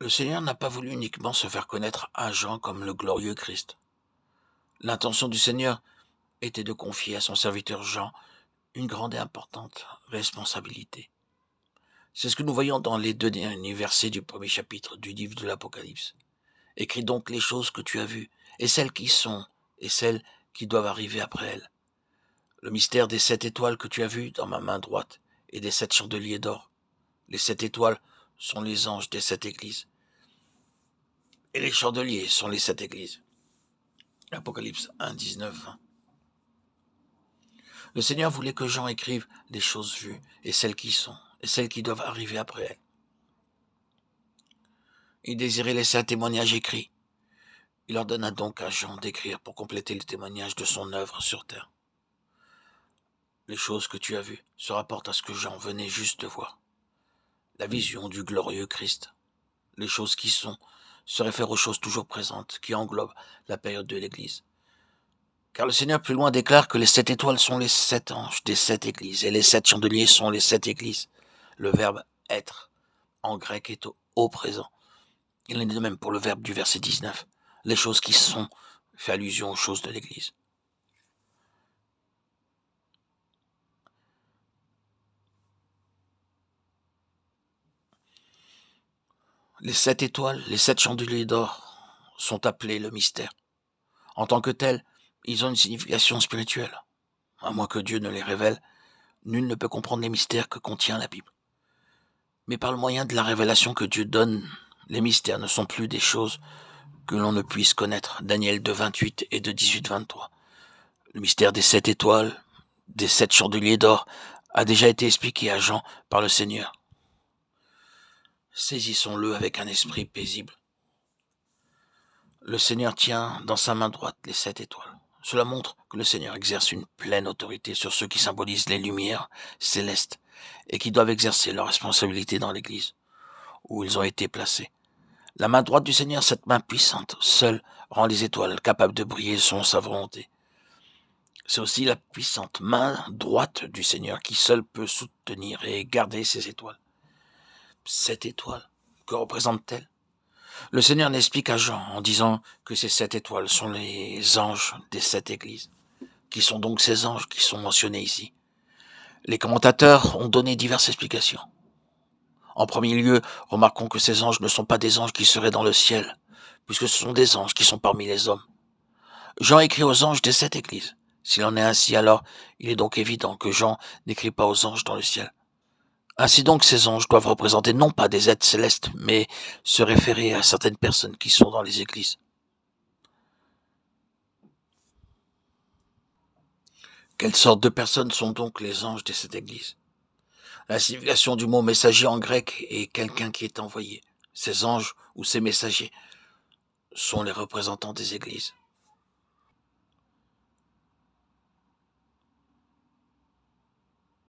Le Seigneur n'a pas voulu uniquement se faire connaître à Jean comme le glorieux Christ. L'intention du Seigneur était de confier à son serviteur Jean une grande et importante responsabilité. C'est ce que nous voyons dans les 2 derniers versets du premier chapitre du livre de l'Apocalypse. Écris donc les choses que tu as vues, et celles qui sont, et celles qui doivent arriver après elles. Le mystère des 7 étoiles que tu as vues dans ma main droite, et des 7 chandeliers d'or. Les 7 étoiles sont les anges des 7 églises. Et les chandeliers sont les 7 églises. Apocalypse 1, 19, 20. Le Seigneur voulait que Jean écrive les choses vues, et celles qui sont, et celles qui doivent arriver après elles. Il désirait laisser un témoignage écrit. Il ordonna donc à Jean d'écrire pour compléter le témoignage de son œuvre sur terre. Les choses que tu as vues se rapportent à ce que Jean venait juste de voir. La vision du glorieux Christ. Les choses qui sont se réfèrent aux choses toujours présentes, qui englobent la période de l'Église. Car le Seigneur plus loin déclare que les 7 étoiles sont les 7 anges des 7 églises, et les 7 chandeliers sont les 7 églises. Le verbe « être » en grec est au présent. Il en est de même pour le verbe du verset 19. Les choses qui sont fait allusion aux choses de l'Église. Les 7 étoiles, les 7 chandeliers d'or sont appelés le mystère. En tant que tels, ils ont une signification spirituelle. À moins que Dieu ne les révèle, nul ne peut comprendre les mystères que contient la Bible. Mais par le moyen de la révélation que Dieu donne, les mystères ne sont plus des choses que l'on ne puisse connaître. Daniel 2, 28 et de 18, 23. Le mystère des 7 étoiles, des 7 chandeliers d'or, a déjà été expliqué à Jean par le Seigneur. Saisissons-le avec un esprit paisible. Le Seigneur tient dans sa main droite les 7 étoiles. Cela montre que le Seigneur exerce une pleine autorité sur ceux qui symbolisent les lumières célestes et qui doivent exercer leur responsabilité dans l'Église, où ils ont été placés. La main droite du Seigneur, cette main puissante, seule rend les étoiles capables de briller selon sa volonté. C'est aussi la puissante main droite du Seigneur qui seule peut soutenir et garder ces étoiles. 7 étoiles, que représentent-elles? Le Seigneur l'explique à Jean en disant que ces 7 étoiles sont les anges des 7 églises. Qui sont donc ces anges qui sont mentionnés ici? Les commentateurs ont donné diverses explications. En premier lieu, remarquons que ces anges ne sont pas des anges qui seraient dans le ciel, puisque ce sont des anges qui sont parmi les hommes. Jean écrit aux anges des 7 églises. S'il en est ainsi, alors il est donc évident que Jean n'écrit pas aux anges dans le ciel. Ainsi donc, ces anges doivent représenter non pas des êtres célestes, mais se référer à certaines personnes qui sont dans les églises. Quelle sorte de personnes sont donc les anges de cette église? La signification du mot messager en grec est quelqu'un qui est envoyé. Ces anges ou ces messagers sont les représentants des églises.